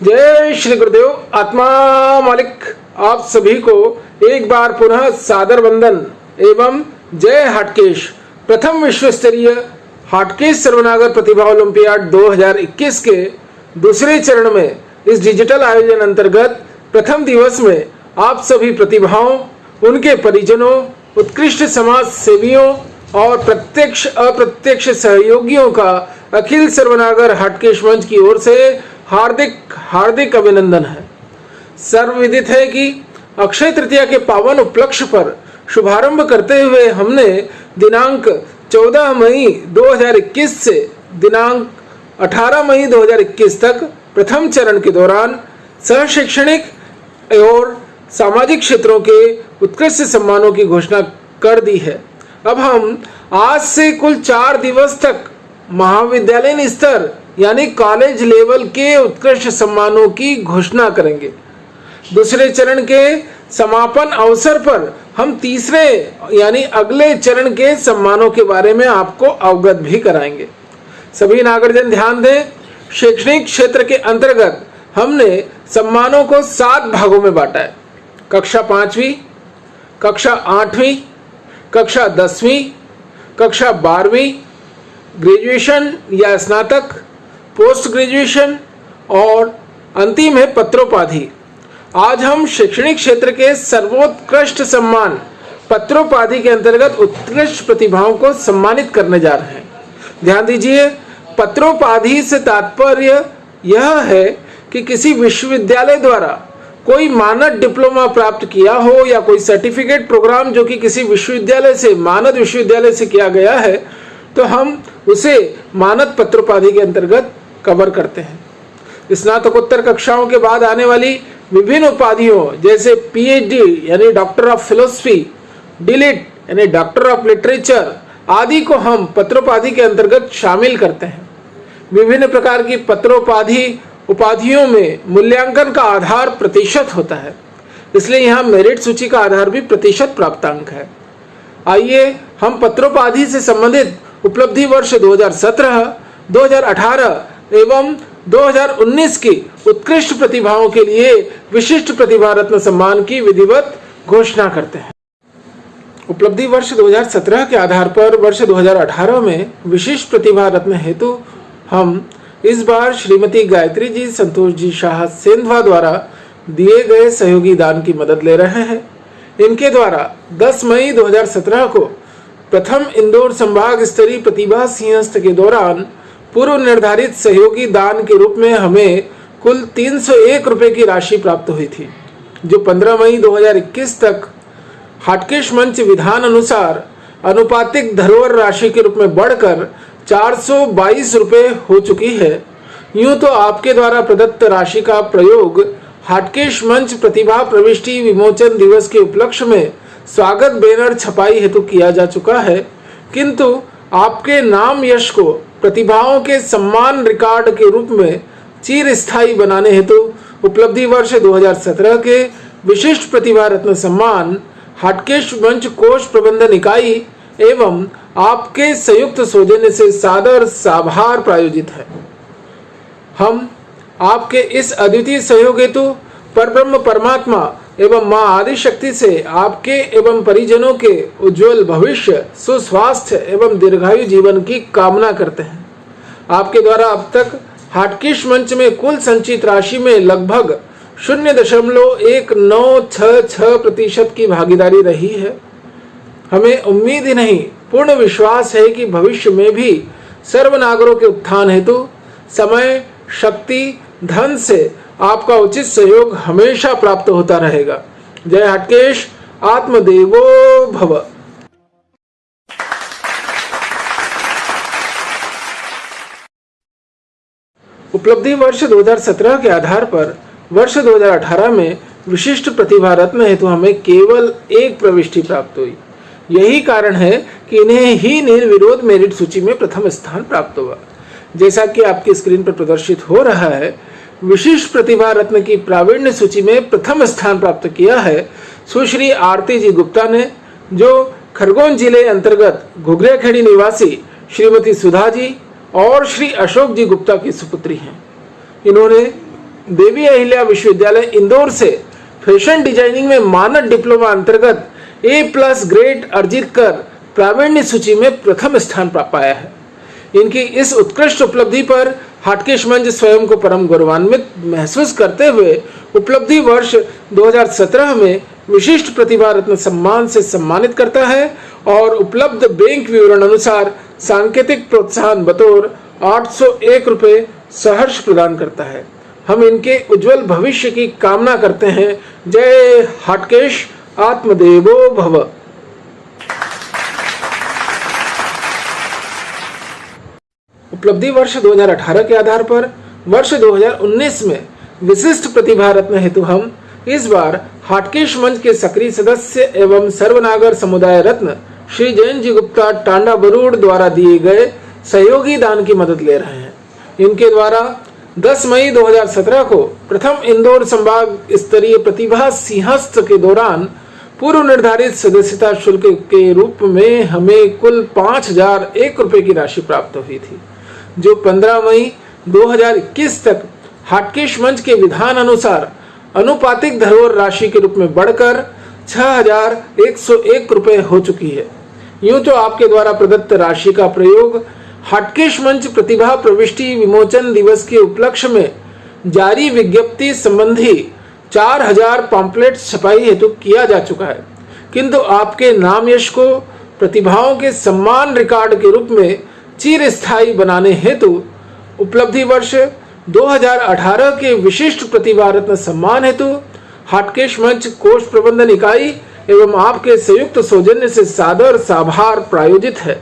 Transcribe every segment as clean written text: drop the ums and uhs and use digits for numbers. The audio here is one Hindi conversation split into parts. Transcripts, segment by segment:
जय श्री गुरुदेव। आत्मा मालिक आप सभी को एक बार पुनः सादर वंदन एवं जय हाटकेश। प्रथम विश्व स्तरीय हाटकेश सर्वनागर प्रतिभा ओलंपियाड 2021 के दूसरे चरण में इस डिजिटल आयोजन अंतर्गत प्रथम दिवस में आप सभी प्रतिभाओं, उनके परिजनों, उत्कृष्ट समाज सेवियों और प्रत्यक्ष अप्रत्यक्ष सहयोगियों का अखिल सर्वनागर हाटकेश मंच की ओर से हार्दिक अभिनंदन है। सर्वविदित है कि अक्षय तृतीया के पावन उपलक्ष्य पर शुभारंभ करते हुए हमने दिनांक 14 मई 2021 से दिनांक 18 मई 2021 तक प्रथम चरण के दौरान सहशैक्षणिक और सामाजिक क्षेत्रों के उत्कृष्ट सम्मानों की घोषणा कर दी है। अब हम आज से कुल 4 दिवस तक महाविद्यालयीन स्तर यानी कॉलेज लेवल के उत्कृष्ट सम्मानों की घोषणा करेंगे। दूसरे चरण के समापन अवसर पर हम तीसरे यानी अगले चरण के सम्मानों के बारे में आपको अवगत भी कराएंगे। सभी नागरिकजन ध्यान दें, शैक्षणिक क्षेत्र के अंतर्गत हमने सम्मानों को 7 भागों में बांटा है। कक्षा 5वीं, कक्षा 8वीं, कक्षा 10वीं, कक्षा 12वीं, ग्रेजुएशन या स्नातक, पोस्ट ग्रेजुएशन और अंतिम है पत्रोपाधि। आज हम शैक्षणिक क्षेत्र के सर्वोत्कृष्ट सम्मान पत्रोपाधि के अंतर्गत उत्कृष्ट प्रतिभाओं को सम्मानित करने जा रहे हैं। ध्यान दीजिए, पत्रोपाधि से तात्पर्य यह है कि किसी विश्वविद्यालय द्वारा कोई मानद डिप्लोमा प्राप्त किया हो या कोई सर्टिफिकेट प्रोग्राम जो कि किसी विश्वविद्यालय से मानद विश्वविद्यालय से किया गया है, तो हम उसे मानद पत्रोपाधि के अंतर्गत कवर करते हैं। स्नातकोत्तर कक्षाओं के बाद आने वाली विभिन्न उपाधियों जैसे पीएचडी यानी डॉक्टर ऑफ फिलोसफी, डीलिट यानी डॉक्टर ऑफ लिटरेचर आदि को हम पत्रोपाधि के अंतर्गत शामिल करते हैं। विभिन्न प्रकार की पत्रोपाधि उपाधियों में मूल्यांकन का आधार प्रतिशत होता है, इसलिए यहाँ मेरिट सूची का आधार भी प्रतिशत प्राप्तांक है। आइए हम पत्रोपाधि से संबंधित उपलब्धि वर्ष 2017, 2018 एवं 2019 की उत्कृष्ट प्रतिभाओं के लिए विशिष्ट प्रतिभा रत्न सम्मान की विधिवत घोषणा करते हैं। उपलब्धि वर्ष 2017 के आधार पर वर्ष 2018 में विशिष्ट प्रतिभा रत्न हेतु हम इस बार श्रीमती गायत्री जी संतोष जी शाह सेंधवा द्वारा दिए गए सहयोगी दान की मदद ले रहे हैं। इनके द्वारा 10 मई 2017 को प्रथम इंदौर संभाग स्तरीय प्रतिभा सिंहस्थ के दौरान पूर्व निर्धारित सहयोगी दान के रूप में हमें कुल 301 रुपए की राशि प्राप्त हुई थी, जो 15 मई 2021 तक हाटकेश मंच विधान अनुसार अनुपातिक धरोहर राशि के रूप में बढ़कर 422 रुपए हो चुकी है। यूं तो आपके द्वारा प्रदत्त राशि का प्रयोग हाटकेश मंच प्रतिभा प्रविष्टि विमोचन दिवस के उपलक्ष्य में स्वागत बैनर छपाई हेतु किया जा चुका है, किंतु आपके नाम यश को प्रतिभाओं के सम्मान रिकॉर्ड के रूप में चिर स्थायी बनाने हेतु उपलब्धि वर्ष 2017 के विशिष्ट प्रतिभा रत्न सम्मान हाटकेश मंच कोष प्रबंधन इकाई एवं आपके संयुक्त सौजन्य से सादर साभार प्रायोजित है। हम आपके इस अद्वितीय सहयोग हेतु परब्रह्म परमात्मा एवं मां आदि शक्ति से आपके एवं परिजनों के उज्जवल भविष्य, सुस्वास्थ्य एवं दीर्घायु जीवन की कामना करते हैं। आपके द्वारा अब तक हाटकेश मंच में कुल संचित राशि में लगभग 0.1966% की भागीदारी रही है। हमें उम्मीद ही नहीं, पूर्ण विश्वास है कि भविष्य में भी सर्वनागरों के उत्थान हेतु समय, शक्ति, धन से आपका उचित सहयोग हमेशा प्राप्त होता रहेगा। जय हाटकेश, आत्मदेवो भव। उपलब्धि वर्ष 2017 के आधार पर वर्ष 2018 में विशिष्ट प्रतिभा रत्न हेतु हमें केवल एक प्रविष्टि प्राप्त हुई। यही कारण है कि इन्हें ही निर्विरोध मेरिट सूची में प्रथम स्थान प्राप्त हुआ। जैसा कि आपकी स्क्रीन पर प्रदर्शित हो रहा है, विशिष्ट प्रतिभा रत्न की प्रावीण्य सूची में प्रथम स्थान प्राप्त किया है सुश्री आरती जी गुप्ता ने, जो खरगोन जिले अंतर्गत घुघरियाखेड़ी निवासी श्रीमती सुधा जी और श्री अशोक जी गुप्ता की सुपुत्री हैं। इन्होंने देवी अहिल्या विश्वविद्यालय इंदौर से फैशन डिजाइनिंग में मानद डिप्लोमा अंतर्गत A+ ग्रेड अर्जित कर प्रावीण्य सूची में प्रथम स्थान प्राप्त पाया है। इनकी इस उत्कृष्ट उपलब्धि पर हाटकेश मंच स्वयं को परम गौरवान्वित महसूस करते हुए उपलब्धि वर्ष 2017 में विशिष्ट प्रतिभा रत्न सम्मान से सम्मानित करता है और उपलब्ध बैंक विवरण अनुसार सांकेतिक प्रोत्साहन बतौर 801 रुपये सहर्ष प्रदान करता है। हम इनके उज्जवल भविष्य की कामना करते हैं। जय हाटकेश, आत्मदेवो भव। उपलब्धि वर्ष 2018 के आधार पर वर्ष 2019 में विशिष्ट प्रतिभा रत्न हेतु हम इस बार हाटकेश मंच के सक्रिय सदस्य एवं सर्वनागर समुदाय रत्न श्री जैन जी गुप्ता टांडा बरूड द्वारा दिए गए सहयोगी दान की मदद ले रहे हैं। इनके द्वारा 10 मई 2017 को प्रथम इंदौर संभाग स्तरीय प्रतिभा सिंहस्थ के दौरान पूर्व निर्धारित सदस्यता शुल्क के रूप में हमें कुल 5,001 रुपये की राशि प्राप्त हुई थी, जो 15 मई 2021 तक हाटकेश मंच के विधान अनुसार अनुपातिक धरोहर राशि के रूप में बढ़कर 6,101 रुपये हो चुकी है। यूं तो आपके द्वारा प्रदत्त राशि का प्रयोग हाटकेश मंच प्रतिभा प्रविष्टि विमोचन दिवस के उपलक्ष्य में जारी विज्ञप्ति संबंधी 4,000 पॉम्पलेट छपाई हेतु किया जा चुका है, किंतु आपके नाम यश को प्रतिभाओं के सम्मान रिकॉर्ड के रूप में चिरस्थायी बनाने हेतु उपलब्धि वर्ष 2018 के विशिष्ट प्रतिभा रत्न सम्मान हेतु हाटकेश मंच कोष प्रबंधन इकाई एवं आपके संयुक्त सौजन्य से सादर साभार प्रायोजित है।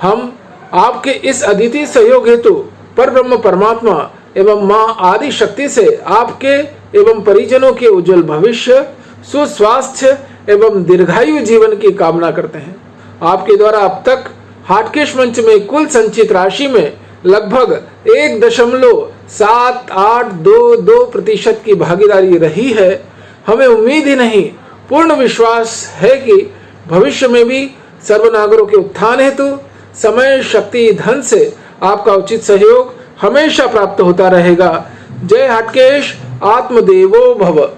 हम आपके इस अद्वितीय सहयोग हेतु परब्रह्म परमात्मा एवं मां आदि शक्ति से आपके एवं परिजनों के उज्जवल भविष्य, सुस्वास्थ्य एवं दीर्घायु जीवन की कामना करते हैं। आपके द्वारा अब तक हाटकेश मंच में कुल संचित राशि में लगभग 1.7822% की भागीदारी रही है। हमें उम्मीद ही नहीं, पूर्ण विश्वास है कि भविष्य में भी सर्वनागरों के उत्थान हेतु समय, शक्ति, धन से आपका उचित सहयोग हमेशा प्राप्त होता रहेगा। जय हाटकेश, आत्मदेवो भव।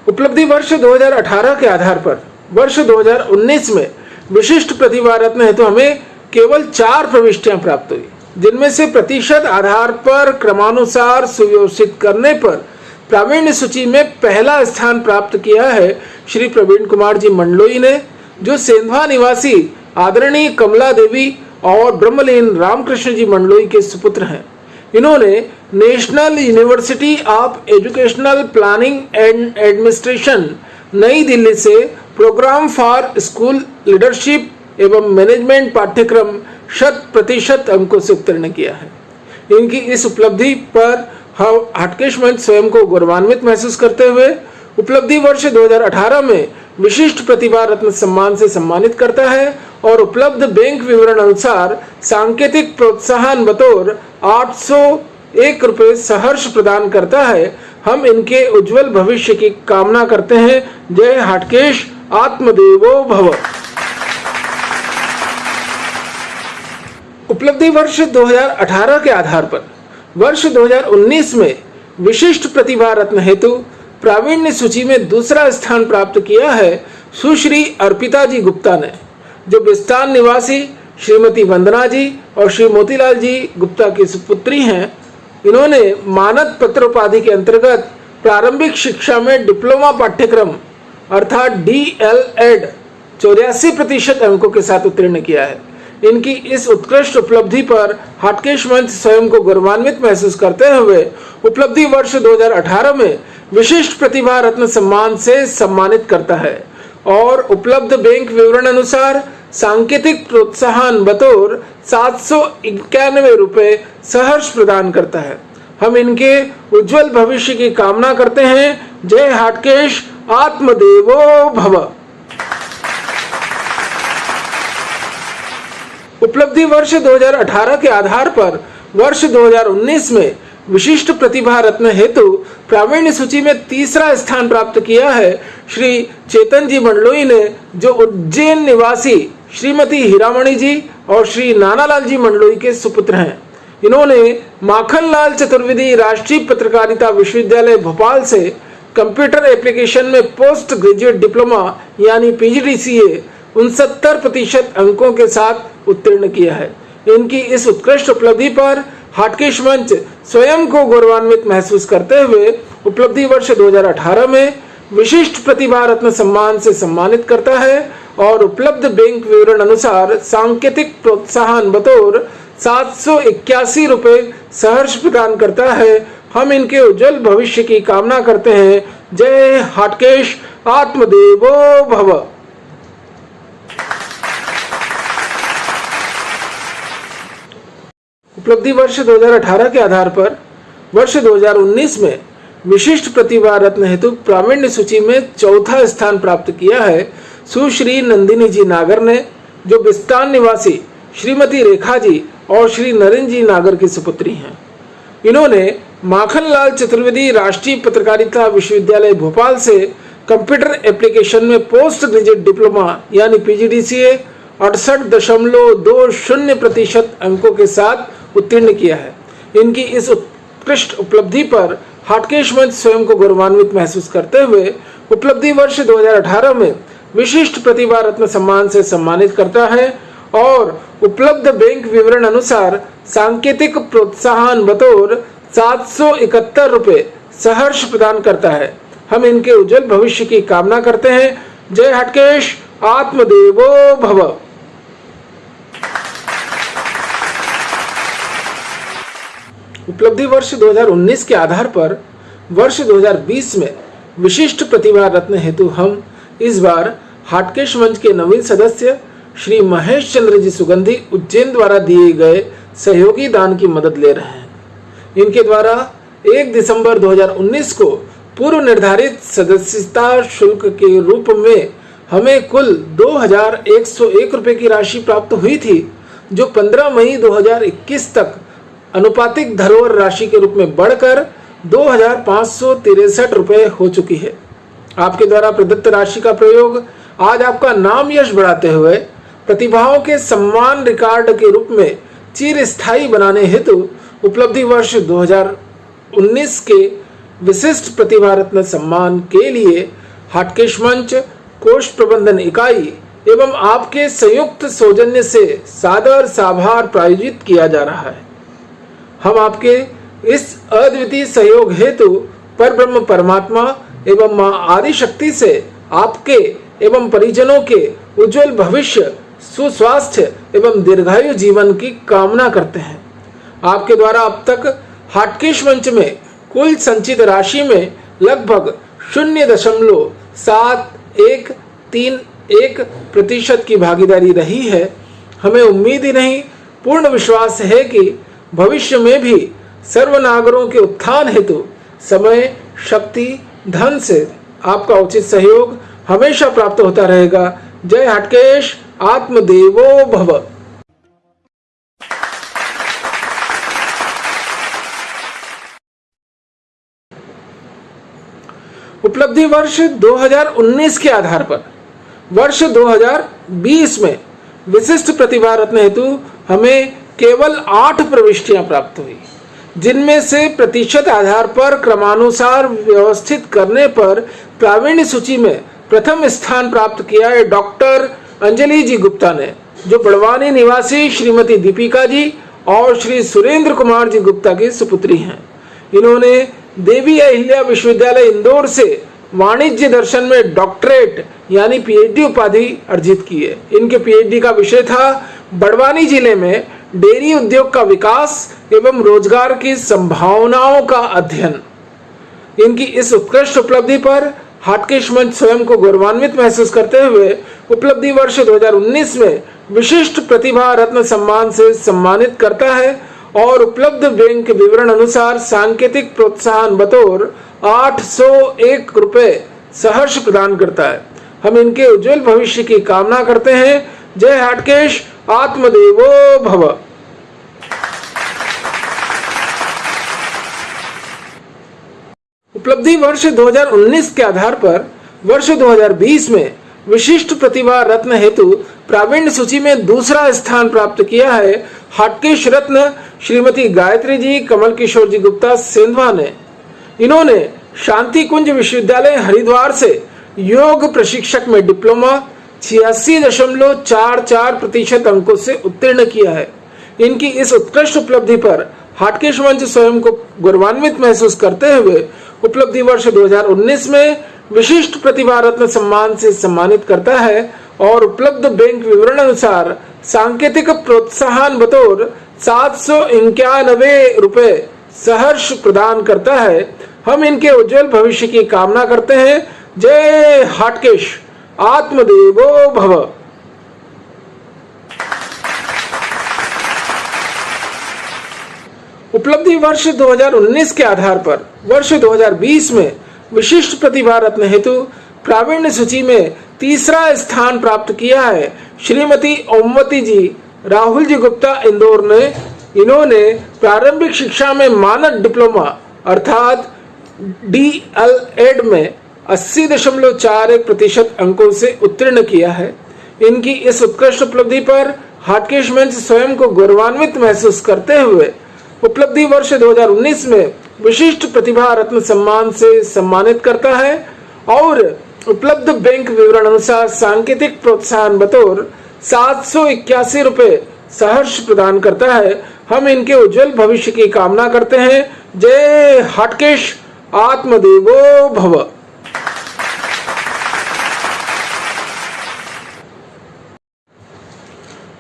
उपलब्धि वर्ष 2018 के आधार पर वर्ष 2019 में विशिष्ट प्रतिभा रत्न हेतु हमें केवल 4 प्रविष्टियां प्राप्त हुई, जिनमें से प्रतिशत आधार पर क्रमानुसार सुव्यवस्थित करने पर प्रावीण्य सूची में पहला स्थान प्राप्त किया है श्री प्रवीण कुमार जी मंडलोई ने, जो सेंधवा निवासी आदरणीय कमला देवी और ब्रह्मलीन रामकृष्ण जी मंडलोई के सुपुत्र हैं। इन्होंने national university of educational planning and administration नई दिल्ली से प्रोग्राम फॉर स्कूल लीडरशिप एवं मैनेजमेंट पाठ्यक्रम 100% अंकों से उत्तीर्ण किया है। इनकी इस उपलब्धि पर हाटकेश मंच स्वयं को गौरवान्वित महसूस करते हुए उपलब्धि वर्ष 2018 में विशिष्ट प्रतिभा रत्न सम्मान से सम्मानित करता है और उपलब्ध बैंक विवरण अनुसार सांकेतिक प्रोत्साहन बतौर 801 रुपये सहर्ष प्रदान करता है। हम इनके उज्जवल भविष्य की कामना करते हैं। जय हाटकेश, आत्मदेवो भव। उपलब्धि वर्ष 2018 के आधार पर वर्ष 2019 में विशिष्ट प्रतिभा रत्न हेतु प्रावीण्य सूची में दूसरा स्थान प्राप्त किया है सुश्री अर्पिता जी गुप्ता ने, जो बिस्तान निवासी श्रीमती वंदना जी और श्री मोतीलाल जी गुप्ता की सुपुत्री हैं। इन्होंने मानद पत्र उपाधि के अंतर्गत प्रारंभिक शिक्षा में डिप्लोमा पाठ्यक्रम अर्थात DLED 84% अंकों के साथ उत्तीर्ण किया है। इनकी इस उत्कृष्ट उपलब्धि पर हाटकेश मंच स्वयं को गौरवान्वित महसूस करते हुए उपलब्धि वर्ष 2018 में विशिष्ट प्रतिभा रत्न सम्मान से सम्मानित करता है और उपलब्ध बैंक विवरण अनुसार सांकेतिक प्रोत्साहन बतौर 791 रुपये सहर्ष प्रदान करता है। हम इनके उज्जवल भविष्य की कामना करते हैं। जय हाटकेश, आत्मदेवो भव। उपलब्धि वर्ष 2018 के आधार पर वर्ष 2019 में विशिष्ट प्रतिभा रत्न हेतु प्रावीण्य सूची में तीसरा स्थान प्राप्त किया है श्री चेतन जी मंडलोई ने, जो उज्जैन निवासी श्रीमती हीरामणि जी और श्री नानालाल जी मंडलोई के सुपुत्र हैं। इन्होंने माखनलाल चतुर्वेदी राष्ट्रीय पत्रकारिता विश्वविद्यालय भोपाल से कंप्यूटर एप्लीकेशन में पोस्ट ग्रेजुएट डिप्लोमा यानी पीजीडीसीए 69% अंकों के साथ उत्तीर्ण किया है। इनकी इस उत्कृष्ट उपलब्धि पर हाटकेश मंच स्वयं को गौरवान्वित महसूस करते हुए उपलब्धि वर्ष 2018 में विशिष्ट प्रतिभा रत्न सम्मान से सम्मानित करता है और उपलब्ध बैंक विवरण अनुसार सांकेतिक प्रोत्साहन बतौर 781 रुपए सहर्ष प्रदान करता है। हम इनके उज्जवल भविष्य की कामना करते हैं। जय हाटकेश, आत्मदेवो भव। उपलब्धि वर्ष 2018 के आधार पर वर्ष 2019 में विशिष्ट प्रतिभा रत्न हेतु प्रावीण्य सूची में चौथा स्थान प्राप्त किया है सुश्री नंदिनी जी नागर ने, जो बिस्तान निवासी श्रीमती रेखा जी और श्री नरेंद्र जी नागर की सुपुत्री हैं। इन्होंने माखनलाल चतुर्वेदी राष्ट्रीय पत्रकारिता विश्वविद्यालय भोपाल से कंप्यूटर एप्लीकेशन में पोस्ट ग्रेजुएट डिप्लोमा यानी पीजीडीसीए 68.20% अंकों के साथ उत्तीर्ण किया है। इनकी इस उत्कृष्ट उपलब्धि पर हाटकेश मंच स्वयं को गौरवान्वित महसूस करते हुए उपलब्धि वर्ष 2018 में विशिष्ट प्रतिभा रत्न सम्मान से सम्मानित करता है और उपलब्ध बैंक विवरण अनुसार सांकेतिक प्रोत्साहन बतौर 771 रुपए सहर्ष प्रदान करता है। हम इनके उज्जवल भविष्य की कामना करते हैं। जय हाटकेश, आत्मदेवो भव। उपलब्धि वर्ष 2019 के आधार पर वर्ष 2020 में विशिष्ट प्रतिभा रत्न हेतु हम इस बार हाटकेश मंच के नवीन सदस्य श्री महेश चंद्र जी सुगंधी उज्जैन द्वारा दिए गए सहयोगी दान की मदद ले रहे हैं। इनके द्वारा 1 दिसंबर 2019 को पूर्व निर्धारित सदस्यता शुल्क के रूप में हमें कुल 2101 रुपए की राशि प्राप्त हुई थी, जो 15 मई 2021 तक अनुपातिक धरोहर राशि के रूप में बढ़कर 2563 रुपए हो चुकी है। आपके द्वारा प्रदत्त राशि का प्रयोग आज आपका नाम यश बढ़ाते हुए प्रतिभाओं के सम्मान रिकॉर्ड के रूप में चिरस्थायी बनाने हेतु उपलब्धि वर्ष 2019 के विशिष्ट प्रतिभा रत्न सम्मान के लिए हाटकेश मंच, कोष प्रबंधन इकाई एवं आपके संयुक्त सौजन्य से सादर साभार प्रायोजित किया जा रहा है। हम आपके इस अद्वितीय सहयोग हेतु परब्रह्म परमात्मा एवं मां आदि शक्ति से आपके एवं परिजनों के उज्जवल भविष्य, सुस्वास्थ्य एवं दीर्घायु जीवन की कामना करते हैं। आपके द्वारा अब तक हाटकेश मंच में कुल संचित राशि में लगभग 0.7131% की भागीदारी रही है। हमें उम्मीद ही नहीं, पूर्ण विश्वास है कि भविष्य में भी सर्वनागरों के उत्थान हेतु समय, शक्ति, धन से आपका उचित सहयोग हमेशा प्राप्त होता रहेगा। जय हाटकेश, आत्मदेवो भव। उपलब्धि वर्ष 2019 के आधार पर वर्ष 2020 में विशिष्ट प्रतिभा रत्न हेतु हमें केवल 8 प्रविष्टियां प्राप्त हुई, जिनमें से प्रतिशत आधार पर क्रमानुसार व्यवस्थित करने पर प्रावीण्य सूची में प्रथम स्थान प्राप्त किया है डॉक्टर अंजलि जी गुप्ता ने, जो बड़वानी निवासी श्रीमती दीपिका जी और श्री सुरेंद्र कुमार जी गुप्ता की सुपुत्री हैं। इन्होंने देवी अहिल्या विश्वविद्यालय इंदौर से वाणिज्य दर्शन में डॉक्टरेट यानी पीएचडी उपाधि अर्जित की है। इनके पीएचडी का विषय था बड़वानी जिले में डेयरी उद्योग का विकास एवं रोजगार की संभावनाओं का अध्ययन। इनकी इस उत्कृष्ट उपलब्धि पर हाटकेश मंच स्वयं को गौरवान्वित महसूस करते हुए उपलब्धि वर्ष 2019 में विशिष्ट प्रतिभा रत्न सम्मान से सम्मानित करता है और उपलब्ध बैंक विवरण अनुसार सांकेतिक प्रोत्साहन बतौर 801 रुपए सहर्ष प्रदान करता है। हम इनके उज्जवल भविष्य की कामना करते हैं। जय हाटकेश, आत्मदेवो भव। उपलब्धि वर्ष 2019 के आधार पर वर्ष 2020 में विशिष्ट प्रतिभा रत्न हेतु प्रावीण्य सूची में दूसरा स्थान प्राप्त किया है हाटकेश रत्न श्रीमती गायत्री जी कमल किशोर जी गुप्ता सेंधवा ने। इन्होंने शांति कुंज विश्वविद्यालय हरिद्वार से योग प्रशिक्षक में डिप्लोमा 86.44% अंकों से उत्तीर्ण किया है। इनकी इस उत्कृष्ट उपलब्धि पर हाटकेश मंच स्वयं को गौरवान्वित महसूस करते हुए उपलब्धि वर्ष 2019 में विशिष्ट प्रतिभा रत्न सम्मान से सम्मानित करता है और उपलब्ध बैंक विवरण अनुसार सांकेतिक प्रोत्साहन बतौर 791 रुपए सहर्ष प्रदान करता है। हम इनके उज्जवल भविष्य की कामना करते हैं। जय हाटकेश, आत्मदेवो भव। उपलब्धि वर्ष 2019 के आधार पर वर्ष 2020 में विशिष्ट प्रतिभा रत्न हेतु प्रावीण्य सूची में तीसरा स्थान प्राप्त किया है श्रीमती ओमवती जी राहुल जी गुप्ता इंदौर ने। इन्होंने प्रारंभिक शिक्षा में मानद डिप्लोमा अर्थात DLED में 80.41% अंकों से उत्तीर्ण किया है। इनकी इस उत्कृष्ट उपलब्धि पर हाटकेश मंच स्वयं को गौरवान्वित महसूस करते हुए उपलब्धि वर्ष 2019 में विशिष्ट प्रतिभा रत्न सम्मान से सम्मानित करता है और उपलब्ध बैंक विवरण अनुसार सांकेतिक प्रोत्साहन बतौर 781 रुपए सहर्ष प्रदान करता है। हम इनके उज्जवल भविष्य की कामना करते हैं। जय हाटकेश, आत्मदेवो भव।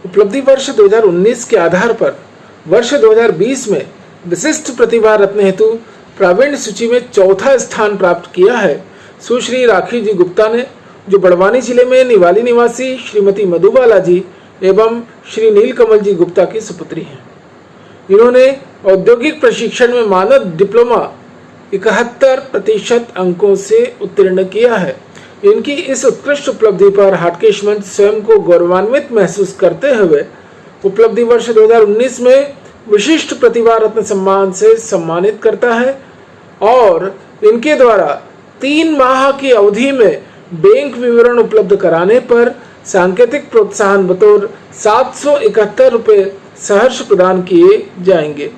उपलब्धि वर्ष 2019 के आधार पर वर्ष 2020 में विशिष्ट प्रतिभा रत्न हेतु प्रावीण्य सूची में चौथा स्थान प्राप्त किया है सुश्री राखी जी गुप्ता ने, जो बड़वानी जिले में निवाली निवासी श्रीमती मधुबाला जी एवं श्री नीलकमल जी गुप्ता की सुपुत्री हैं। इन्होंने औद्योगिक प्रशिक्षण में मानद डिप्लोमा 71% अंकों से उत्तीर्ण किया है। इनकी इस उत्कृष्ट उपलब्धि पर हाटकेश मंच स्वयं को गौरवान्वित महसूस करते हुए उपलब्धि वर्ष 2019 में विशिष्ट प्रतिभा रत्न सम्मान से सम्मानित करता है और इनके द्वारा 3 माह की अवधि में बैंक विवरण उपलब्ध कराने पर सांकेतिक प्रोत्साहन बतौर 771 रुपए सहर्ष प्रदान किए जाएंगे।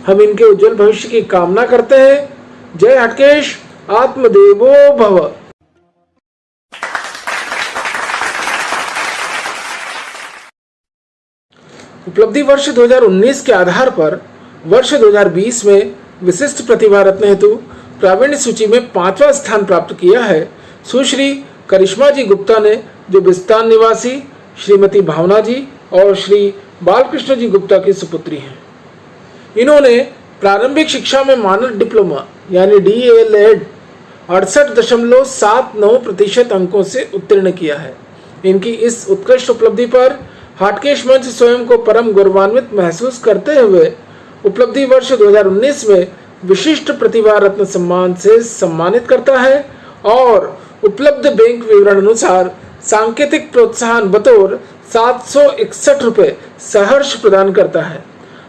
हम इनके उज्जवल भविष्य की कामना करते हैं। जय हाटकेश, आत्मदेवो भव। उपलब्धि वर्ष 2019 के आधार पर वर्ष 2020 में विशिष्ट प्रतिभा रत्न हेतु प्रावीण्य सूची में 5वां स्थान प्राप्त किया है सुश्री करिश्मा जी गुप्ता ने, जो बिस्तान निवासी श्रीमती भावना जी और श्री बालकृष्ण जी गुप्ता की सुपुत्री हैं। इन्होंने प्रारंभिक शिक्षा में मानद डिप्लोमा यानी DLED 68.79% अंकों से उत्तीर्ण किया है। इनकी इस उत्कृष्ट उपलब्धि पर हाटकेश मंच स्वयं को परम गौरवान्वित महसूस करते हुए उपलब्धि वर्ष 2019 में विशिष्ट प्रतिभा रत्न सम्मान से सम्मानित करता है और उपलब्ध बैंक विवरण अनुसार सांकेतिक प्रोत्साहन बतौर 761 रुपए सहर्ष प्रदान करता है।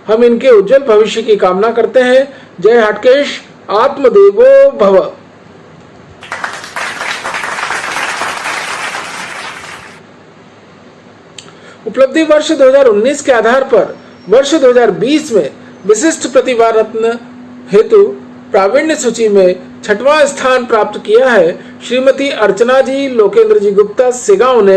हम इनके उज्जवल भविष्य की कामना करते हैं। जय हाटकेश, आत्मदेवो भव। उपलब्धि वर्ष 2019 के आधार पर वर्ष 2020 में विशिष्ट प्रतिभा रत्न हेतु प्रावीण्य सूची में 6वां स्थान प्राप्त किया है श्रीमती अर्चना जी लोकेंद्र जी गुप्ता सेगांव ने।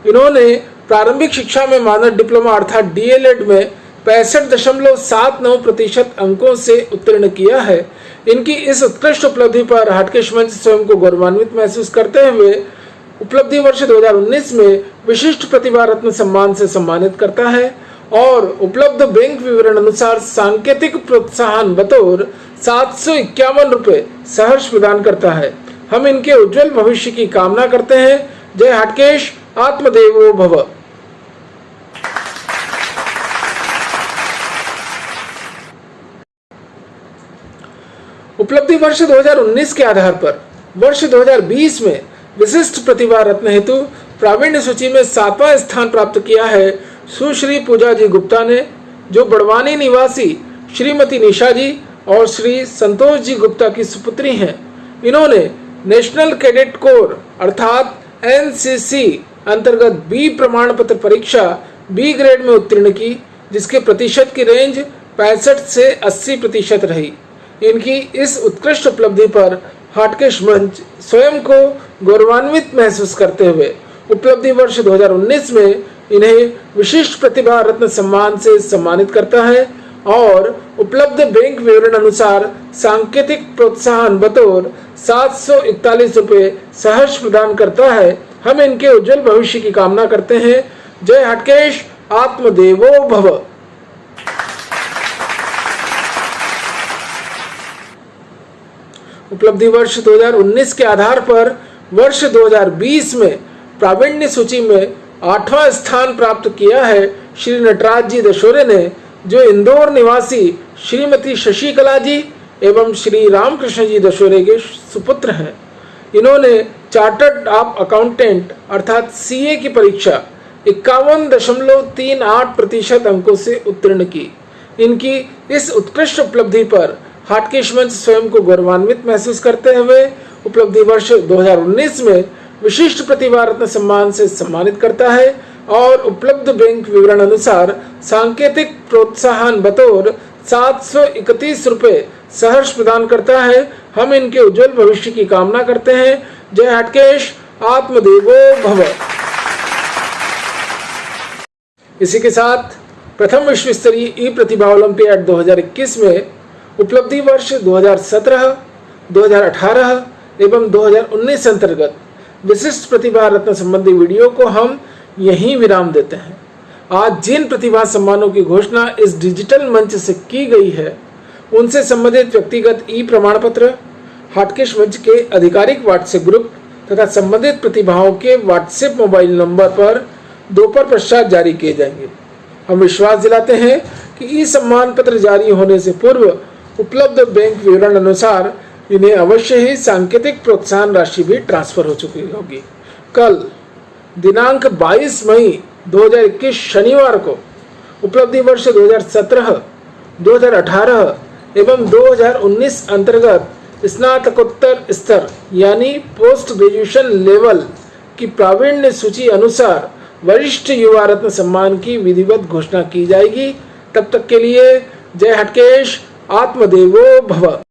इन्होंने प्रारंभिक शिक्षा में मानद डिप्लोमा अर्थात DLED में 65.79% अंकों से उत्तीर्ण किया है। इनकी इस उत्कृष्ट उपलब्धि पर हाटकेश मंच स्वयं को गौरवान्वित महसूस करते हुए उपलब्धि वर्ष 2019 में विशिष्ट प्रतिभा रत्न सम्मान से सम्मानित करता है और उपलब्ध बैंक विवरण अनुसार सांकेतिक प्रोत्साहन बतौर 751 रुपए सहर्ष प्रदान करता है। हम इनके उज्जवल भविष्य की कामना करते हैं। जय हाटकेश, आत्मदेवो भव। उपलब्धि वर्ष 2019 के आधार पर वर्ष 2020 में विशिष्ट प्रतिभा रत्न हेतु प्रावीण्य सूची में 7वां स्थान प्राप्त किया है सुश्री पूजा जी गुप्ता ने, जो बड़वानी निवासी श्रीमती निशा जी और श्री संतोष जी गुप्ता की सुपुत्री हैं। इन्होंने नेशनल कैडेट कोर अर्थात एनसीसी अंतर्गत बी प्रमाण पत्र परीक्षा बी ग्रेड में उत्तीर्ण की, जिसके प्रतिशत की रेंज 65 से 80% रही। इनकी इस उत्कृष्ट उपलब्धि पर हाटकेश मंच स्वयं को गौरवान्वित महसूस करते हुए उपलब्धि वर्ष 2019 में इन्हें विशिष्ट प्रतिभा रत्न सम्मान से सम्मानित करता है और उपलब्ध बैंक विवरण अनुसार सांकेतिक प्रोत्साहन बतौर 741 रुपये सहर्ष प्रदान करता है। हम इनके उज्जवल भविष्य की कामना करते हैं। जय हाटकेश, आत्मदेवो भव। उपलब्धि वर्ष 2019 के आधार पर वर्ष 2020 में प्रावीण्य सूची में 8वां स्थान प्राप्त किया है श्री नटराज जी दशोरे ने, जो इंदौर निवासी श्रीमती शशिकला जी एवं श्री रामकृष्ण जी दशोरे के सुपुत्र हैं। इन्होंने चार्टर्ड ऑफ अकाउंटेंट अर्थात सीए की परीक्षा 51.38% अंकों से उत्तीर्ण की। इनकी इस उत्कृष्ट उपलब्धि पर हाटकेश मंच स्वयं को गौरवान्वित महसूस करते हुए उपलब्धि वर्ष 2019 में विशिष्ट प्रतिभा रत्न सम्मान से सम्मानित करता है और उपलब्ध बैंक विवरण अनुसार सांकेतिक प्रोत्साहन बतौर 731 रुपये सहर्ष प्रदान करता है। हम इनके उज्जवल भविष्य की कामना करते हैं। जय हाटकेश, आत्मदेवो भव। इसी के साथ प्रथम विश्व स्तरीय ई प्रतिभा ओलंपियाड 2021 में उपलब्धि वर्ष 2017, 2018 एवं 2019 अंतर्गत विशिष्ट प्रतिभा रत्न संबंधी वीडियो को हम यहीं विराम देते हैं। आज जिन प्रतिभा सम्मानों की घोषणा इस डिजिटल मंच से की गई है, उनसे संबंधित व्यक्तिगत ई प्रमाण पत्र हाटकेश मंच के आधिकारिक व्हाट्सएप ग्रुप तथा संबंधित प्रतिभाओं के व्हाट्सएप मोबाइल नंबर पर दोपहर पश्चात जारी किए जाएंगे। हम विश्वास दिलाते हैं कि ई सम्मान पत्र जारी होने से पूर्व उपलब्ध बैंक विवरण अनुसार इन्हें अवश्य ही सांकेतिक प्रोत्साहन राशि भी ट्रांसफर हो चुकी होगी। कल दिनांक 22 मई 2021 शनिवार को उपलब्धि वर्ष 2017, 2018 एवं 2019 अंतर्गत स्नातकोत्तर स्तर यानी पोस्ट ग्रेजुएशन लेवल की प्रावीण्य सूची अनुसार वरिष्ठ युवा रत्न सम्मान की विधिवत घोषणा की जाएगी। तब तक के लिए जय हाटकेश, आत्मदेवो भव।